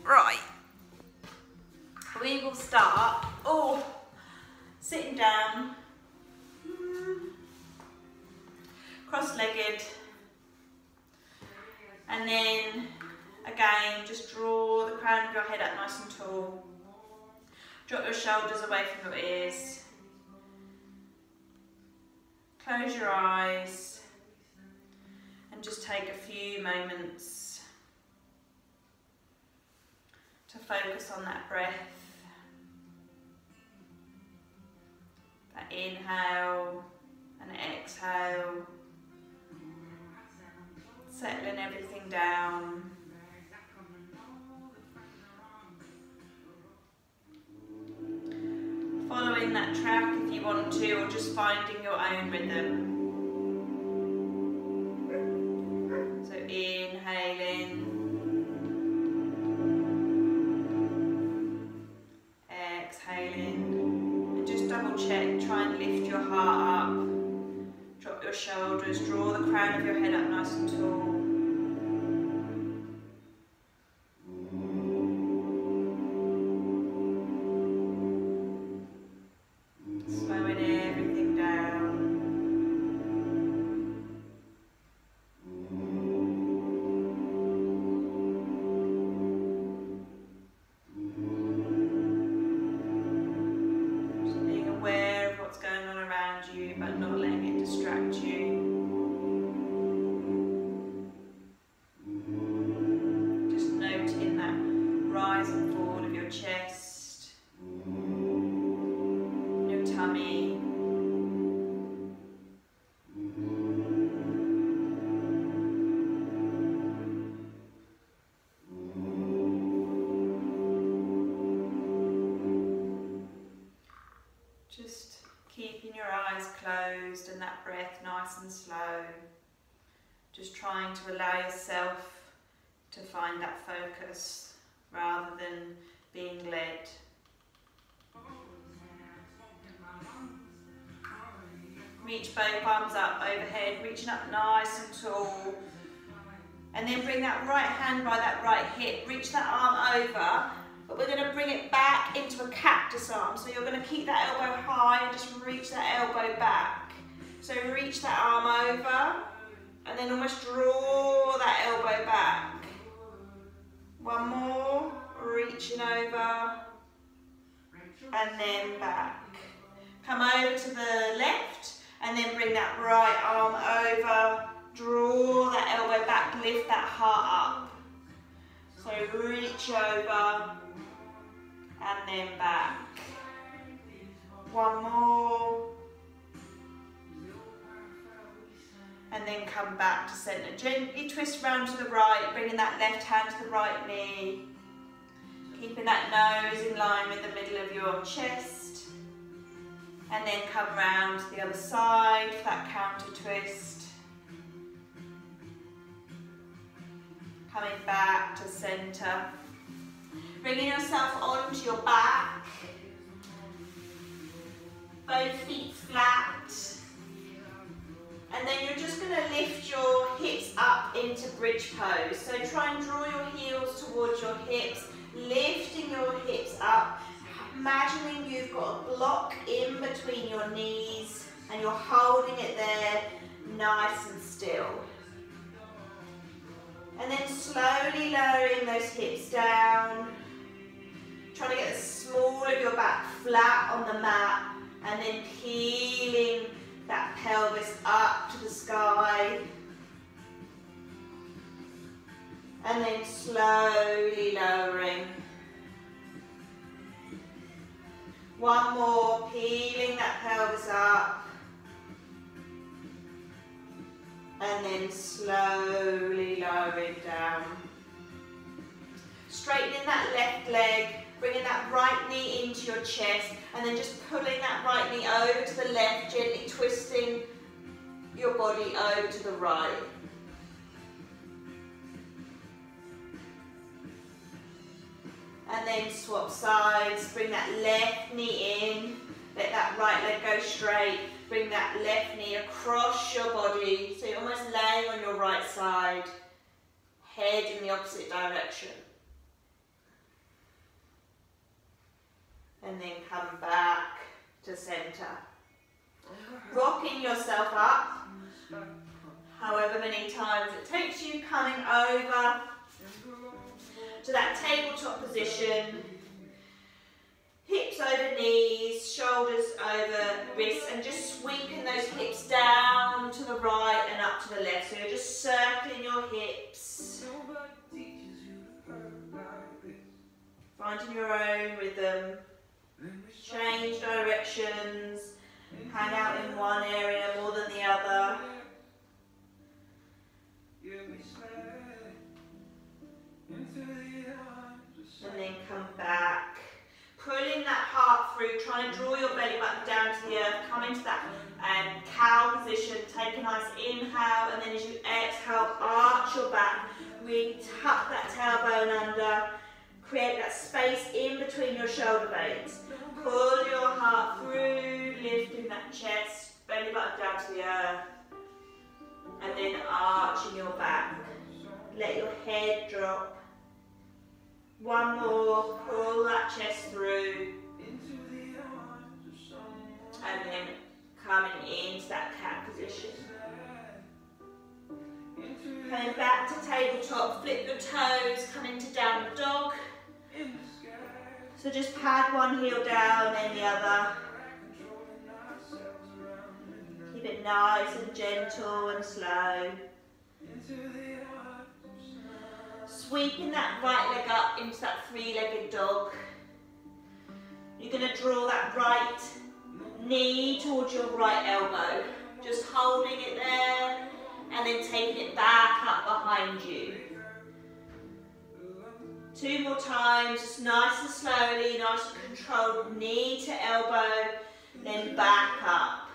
Right, we will start, sitting down, cross-legged, and then again just draw the crown of your head up nice and tall. Drop your shoulders away from your ears. Close your eyes and just take a few moments to focus on that breath. That inhale and exhale. Settling everything down. Following that track if you want to, or just finding your own rhythm. So inhaling, exhaling, and just double check, try and lift your heart up, drop your shoulders, draw the crown of your head up nice and tall. But not letting it distract you. Just noting that rise and fall of your chest, your tummy. Just keeping your eyes closed and that breath nice and slow. Just trying to allow yourself to find that focus rather than being led. Reach both arms up overhead, reaching up nice and tall. And then bring that right hand by that right hip, reach that arm over. But we're going to bring it back into a cactus arm. So you're going to keep that elbow high and just reach that elbow back. So reach that arm over and then almost draw that elbow back. One more, reaching over and then back. Come over to the left and then bring that right arm over. Draw that elbow back, lift that heart up. So reach over and then back. One more. And then come back to centre. Gently twist round to the right, bringing that left hand to the right knee. Keeping that nose in line with the middle of your chest. And then come round to the other side for that counter twist. Coming back to centre. Bringing yourself onto your back. Both feet flat. And then you're just going to lift your hips up into bridge pose. So try and draw your heels towards your hips, lifting your hips up, imagining you've got a block in between your knees and you're holding it there nice and still. And then slowly lowering those hips down, trying to get the small of your back flat on the mat and then peeling that pelvis up to the sky. And then slowly lowering. One more, peeling that pelvis up. And then slowly lowering down. Straightening that left leg, bringing that right knee into your chest, and then just pulling that right knee over to the left, gently twisting your body over to the right. And then swap sides, bring that left knee in, let that right leg go straight, bring that left knee across your body, so you're almost laying on your right side, head in the opposite direction. and then come back to centre. Rocking yourself up, however many times it takes you, coming over to that tabletop position. Hips over knees, shoulders over wrists, and just sweeping those hips down to the right and up to the left. So you're just circling your hips, finding your own rhythm. Change directions, hang out in one area more than the other. And then come back. Pulling that heart through, trying to draw your belly button down to the earth, come into that cow position, take a nice inhale, and then as you exhale, arch your back, really tuck that tailbone under, create that space in between your shoulder blades. Pull your heart through, lifting that chest, belly button down to the earth, and then arching your back. Let your head drop. One more, pull that chest through, and then coming into that cat position. Coming back to tabletop, flip your toes, come into downward dog. So just pad one heel down, then the other. Keep it nice and gentle and slow. Sweeping that right leg up into that three-legged dog. You're going to draw that right knee towards your right elbow. Just holding it there and then taking it back up behind you. 2 more times, just nice and slowly, nice and controlled, knee to elbow, then back up.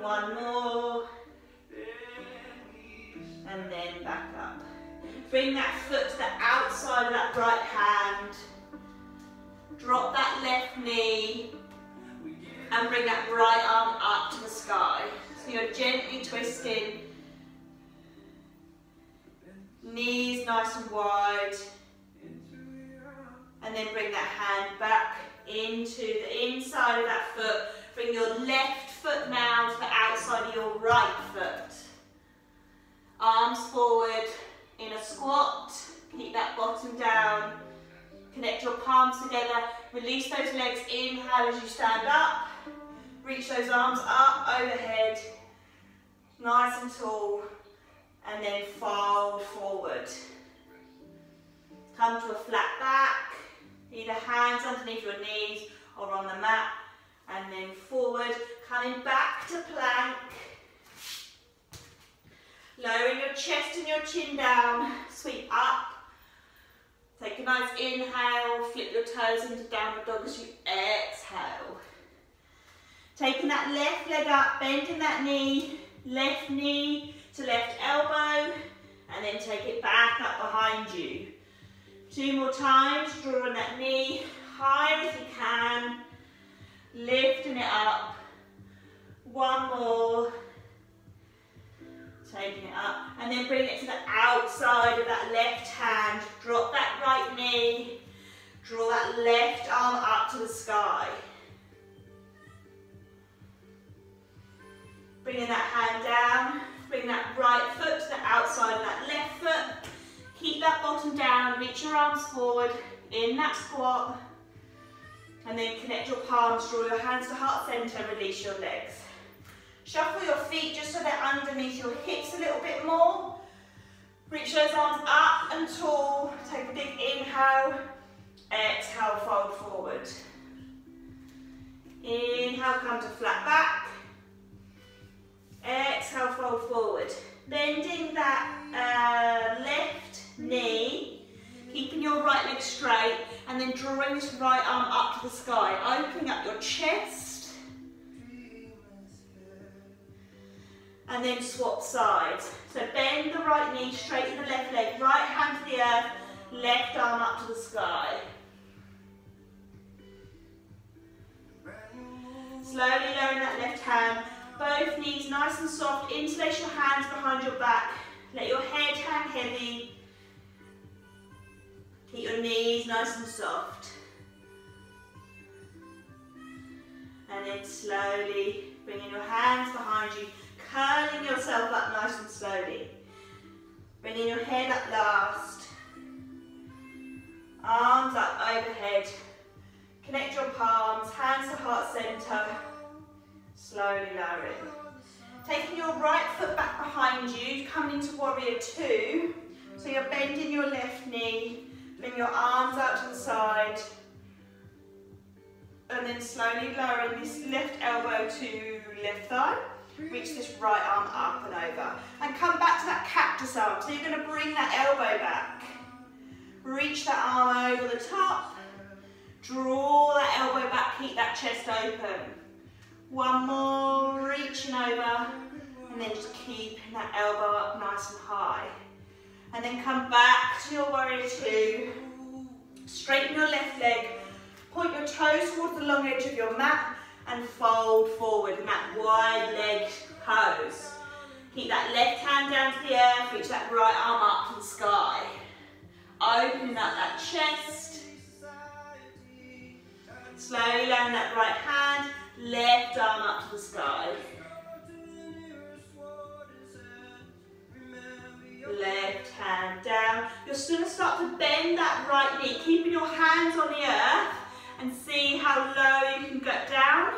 1 more, and then back up. Bring that foot to the outside of that right hand. Drop that left knee and bring that right arm up to the sky. So you're gently twisting. Knees nice and wide. And then bring that hand back into the inside of that foot. Bring your left foot now to the outside of your right foot. Arms forward. In a squat, keep that bottom down, connect your palms together, release those legs, inhale as you stand up, reach those arms up overhead, nice and tall, and then fold forward. Come to a flat back, either hands underneath your knees or on the mat, and then forward, coming back to plank. Lowering your chest and your chin down, sweep up. Take a nice inhale, flip your toes into downward dog as you exhale. Taking that left leg up, bending that knee, left knee to left elbow, and then take it back up behind you. 2 more times, drawing that knee higher as you can, lifting it up. 1 more. Taking it up, and then bring it to the outside of that left hand. Drop that right knee. Draw that left arm up to the sky. Bringing that hand down. Bring that right foot to the outside of that left foot. Keep that bottom down. Reach your arms forward in that squat. And then connect your palms. Draw your hands to heart center. Release your legs. Shuffle your feet just so they're underneath your hips a little bit more. Reach those arms up and tall. Take a big inhale. Exhale, fold forward. Inhale, come to flat back. Exhale, fold forward. Bending that left knee. Keeping your right leg straight. And then drawing this right arm up to the sky. Opening up your chest. And then swap sides. So bend the right knee, straighten the left leg, right hand to the earth, left arm up to the sky. Slowly lowering that left hand, both knees nice and soft, interlace your hands behind your back, let your head hang heavy, keep your knees nice and soft. And then slowly bringing your hands behind you, curling yourself up nice and slowly. Bringing your head up last. Arms up overhead. Connect your palms, hands to heart center. Slowly lowering. Taking your right foot back behind you, coming into warrior two. So you're bending your left knee, bring your arms out to the side. And then slowly lowering this left elbow to left thigh. Reach this right arm up and over. And come back to that cactus arm. So you're going to bring that elbow back. Reach that arm over the top. Draw that elbow back, keep that chest open. One more, reaching over. And then just keeping that elbow up nice and high. And then come back to your warrior two. Straighten your left leg. Point your toes towards the long edge of your mat and fold forward in that wide-legged pose. Keep that left hand down to the earth, reach that right arm up to the sky. Opening up that chest. Slowly lowering that right hand, left arm up to the sky. Left hand down. You're still going to start to bend that right knee, keeping your hands on the earth. And see how low you can get down.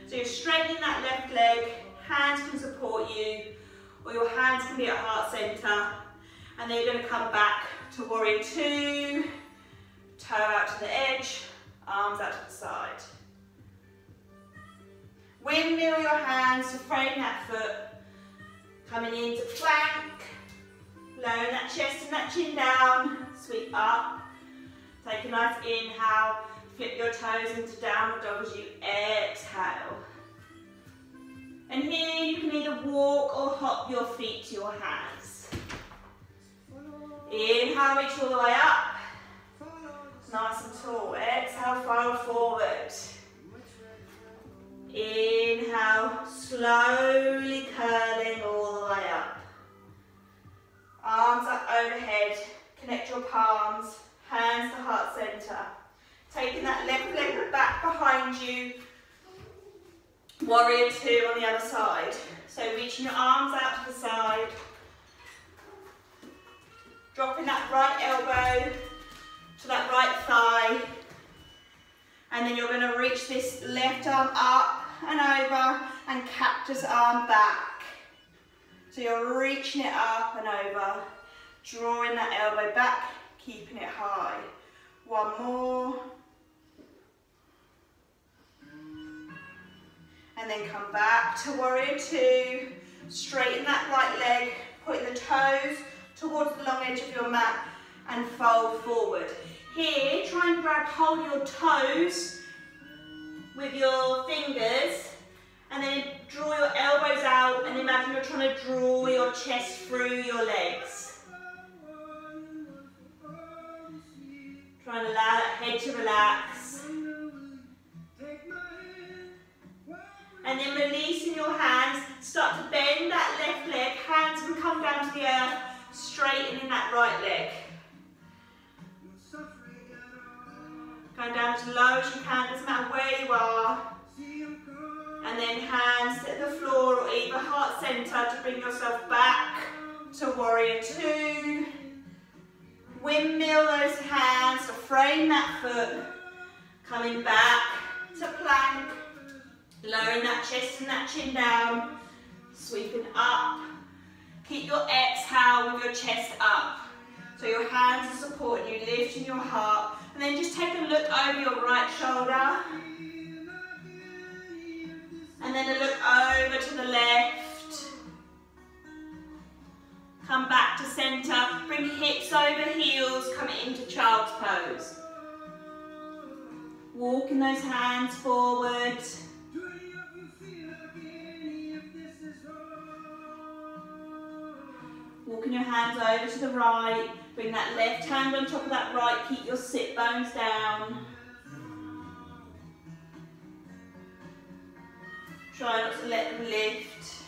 So you're straightening that left leg, hands can support you, or your hands can be at heart center. And then you're going to come back to warrior two, toe out to the edge, arms out to the side. Windmill your hands to frame that foot, coming into plank, lowering that chest and that chin down, sweep up. Take a nice inhale, flip your toes into downward dog as you exhale. And here you can either walk or hop your feet to your hands. Inhale, reach all the way up. Nice and tall. Exhale, fold forward. Inhale, slowly curling all the way up. Arms up overhead, connect your palms. Hands to heart center. Taking that left leg back behind you. Warrior two on the other side. So reaching your arms out to the side. Dropping that right elbow to that right thigh. And then you're going to reach this left arm up and over and cactus arm back. So you're reaching it up and over. Drawing that elbow back. Keeping it high. One more. And then come back to warrior two. Straighten that right leg. Putting the toes towards the long edge of your mat and fold forward. Here, try and grab hold of your toes with your fingers and then draw your elbows out and imagine you're trying to draw your chest through your legs. Try and allow that head to relax. And then releasing your hands, start to bend that left leg. Hands can come down to the earth, straightening that right leg. Going down as low as you can, doesn't matter where you are. And then hands to the floor or either heart center to bring yourself back to warrior two. Windmill those hands to frame that foot. Coming back to plank. Lowering that chest and that chin down. Sweeping up. Keep your exhale with your chest up. So your hands are supporting you, lifting your heart. And then just take a look over your right shoulder. And then a look over to the left. Come back to center. Bring hips over heels, coming into child's pose. Walking those hands forward. Walking your hands over to the right. Bring that left hand on top of that right. Keep your sit bones down. Try not to let them lift.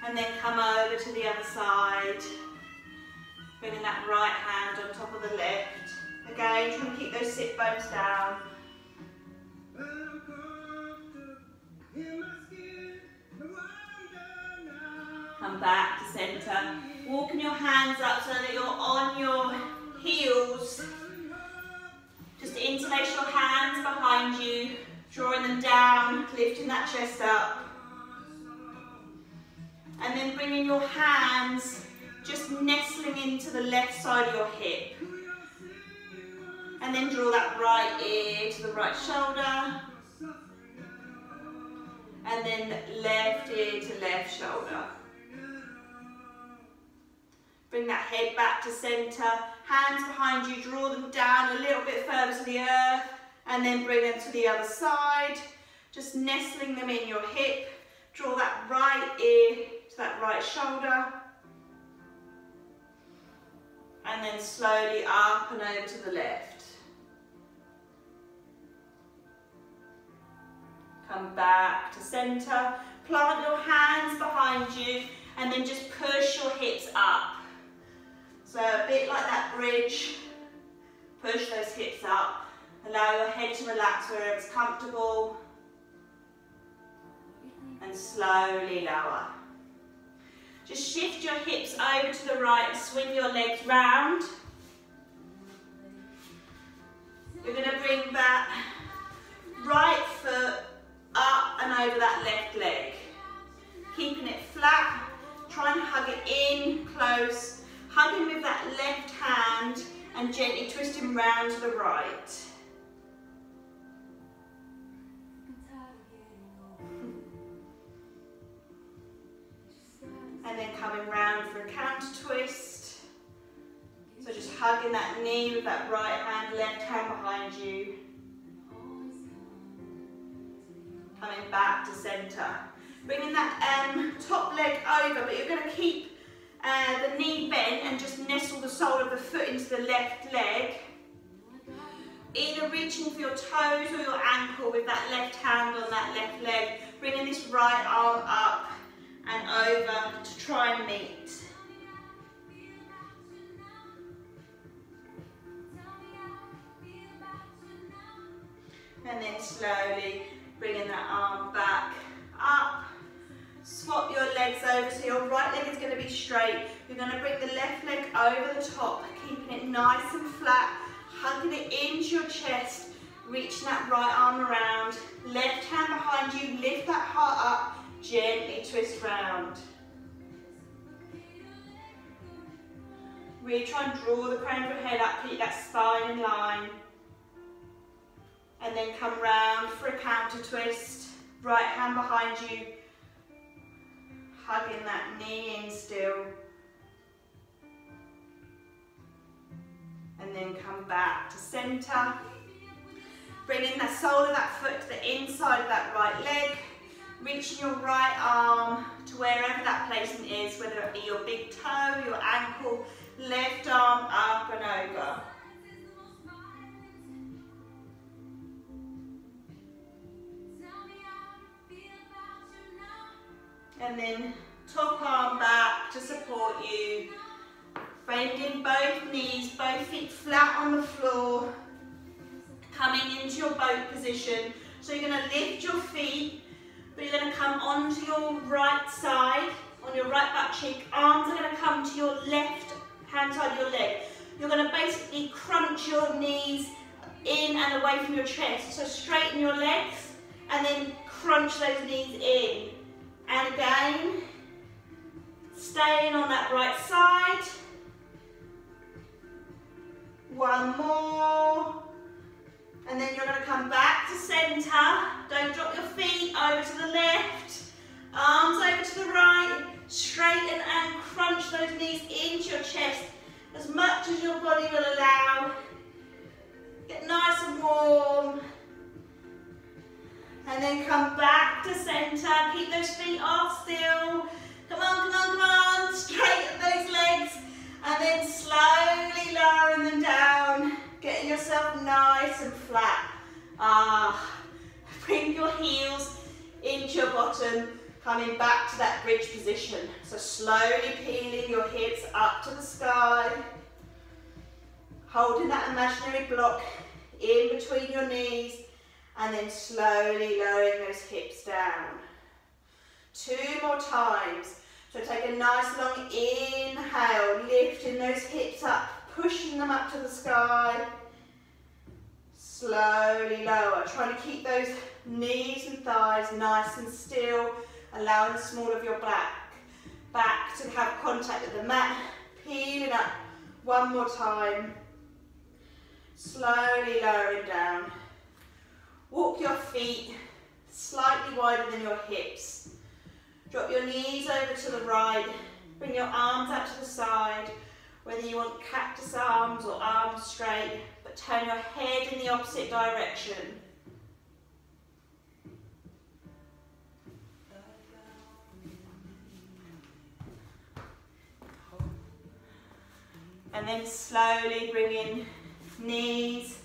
And then come over to the other side. Bringing that right hand on top of the left. Again, trying to keep those sit bones down. Come back to centre. Walking your hands up so that you're on your heels. Just interlace your hands behind you, drawing them down, lifting that chest up. And then bringing your hands just nestling into the left side of your hip. And then draw that right ear to the right shoulder. And then left ear to left shoulder. Bring that head back to centre, hands behind you, draw them down a little bit further to the earth, and then bring them to the other side, just nestling them in your hip. Draw that right ear to that right shoulder, and then slowly up and over to the left. Come back to centre, plant your hands behind you, and then just push your hips up. So a bit like that bridge, push those hips up, allow your head to relax wherever it's comfortable, and slowly lower. Just shift your hips over to the right and swing your legs round. You're going to bring that right foot up and over that left leg. Keeping it flat, try and hug it in close. Hugging with that left hand and gently twisting round to the right. And then coming round for a counter twist. So just hugging that knee with that right hand, left hand behind you. Coming back to centre. Bringing that top leg over, but you're going to keep the knee bent and just nestle the sole of the foot into the left leg. Either reaching for your toes or your ankle with that left hand on that left leg. Bringing this right arm up and over to try and meet. And then slowly bringing that arm back up. Swap your legs over so your right leg is going to be straight. You're going to bring the left leg over the top, keeping it nice and flat, hugging it into your chest, reaching that right arm around. Left hand behind you, lift that heart up, gently twist round. Really try and draw the crown of your head up, keep that spine in line. And then come round for a counter twist. Right hand behind you, hugging that knee in still. And then come back to centre. Bringing the sole of that foot to the inside of that right leg. Reaching your right arm to wherever that placement is, whether it be your big toe, your ankle, left arm up and over. And then top arm back to support you. Bending both knees, both feet flat on the floor. Coming into your boat position. So you're going to lift your feet, but you're going to come onto your right side, on your right butt cheek. Arms are going to come to your left hand side of your leg. You're going to basically crunch your knees in and away from your chest. So straighten your legs and then crunch those knees in. And again, staying on that right side. One more. And then you're going to come back to centre. Don't drop your feet over to the left. Arms over to the right. Straighten and crunch those knees into your chest as much as your body will allow. Get nice and warm. And then come back to centre. Keep those feet off still. Come on, come on, come on. Straighten those legs. And then slowly lowering them down. Getting yourself nice and flat. Bring your heels into your bottom. Coming back to to that bridge position. So slowly peeling your hips up to the sky, holding that imaginary block in between your knees, and then slowly lowering those hips down. 2 more times. So take a nice long inhale, lifting those hips up, pushing them up to the sky. Slowly lower, trying to keep those knees and thighs nice and still, allowing the small of your back to have contact with the mat. Peeling up 1 more time. Slowly lowering down. Walk your feet slightly wider than your hips. Drop your knees over to the right. Bring your arms out to the side. Whether you want cactus arms or arms straight, but turn your head in the opposite direction. And then slowly bringing knees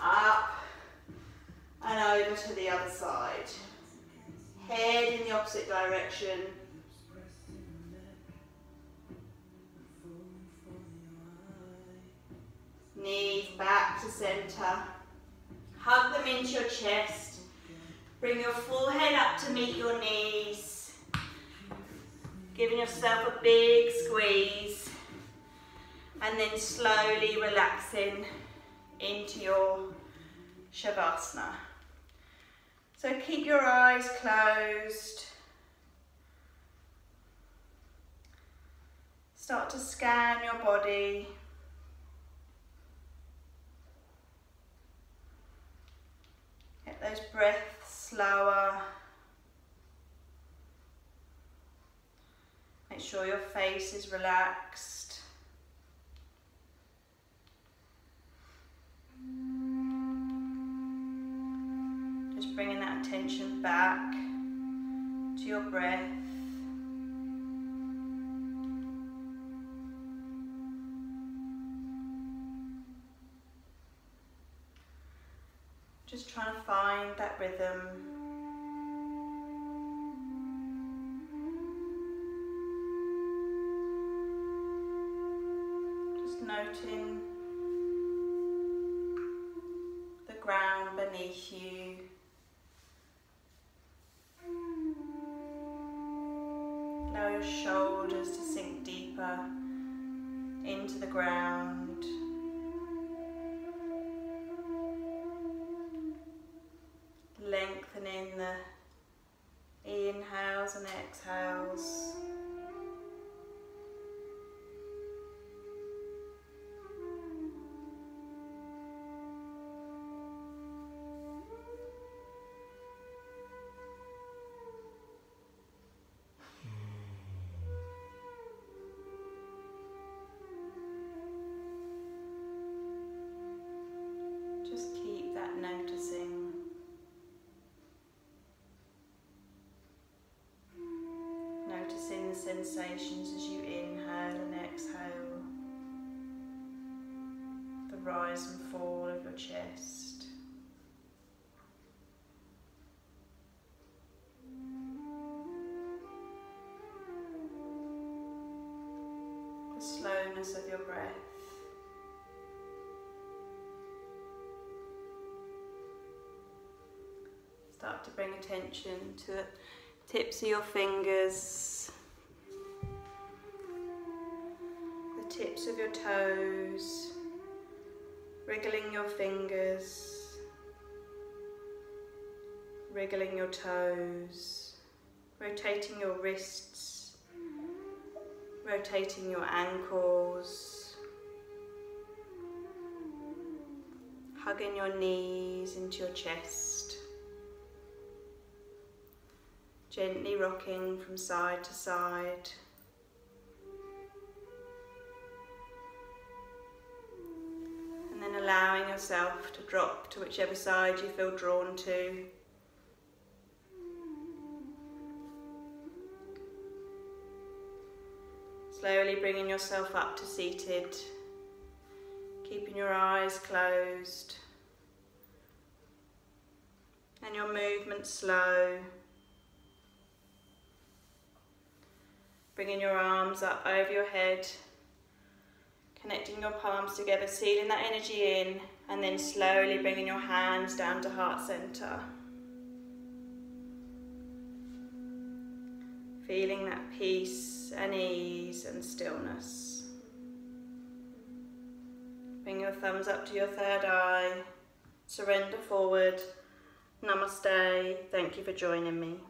up and over to the other side. Head in the opposite direction. Knees back to centre. Hug them into your chest. Bring your full head up to meet your knees. Giving yourself a big squeeze. And then slowly relaxing into your Shavasana. So keep your eyes closed. Start to scan your body. Get those breaths slower. Make sure your face is relaxed. Just bringing that attention back to your breath. Just trying to find that rhythm. Just noting the ground beneath you. Allow your shoulders to sink deeper into the ground. Lengthening the inhales and exhales. Just keep that noticing. Noticing the sensations as you inhale and exhale, the rise and fall of your chest. The slowness of your breath. Start to bring attention to the tips of your fingers, the tips of your toes, wriggling your fingers, wriggling your toes, rotating your wrists, rotating your ankles, hugging your knees into your chest. Gently rocking from side to side. And then allowing yourself to drop to whichever side you feel drawn to. Slowly bringing yourself up to seated, keeping your eyes closed and your movement slow. Bringing your arms up over your head, connecting your palms together, sealing that energy in, and then slowly bringing your hands down to heart center. Feeling that peace and ease and stillness. Bring your thumbs up to your third eye. Surrender forward. Namaste. Thank you for joining me.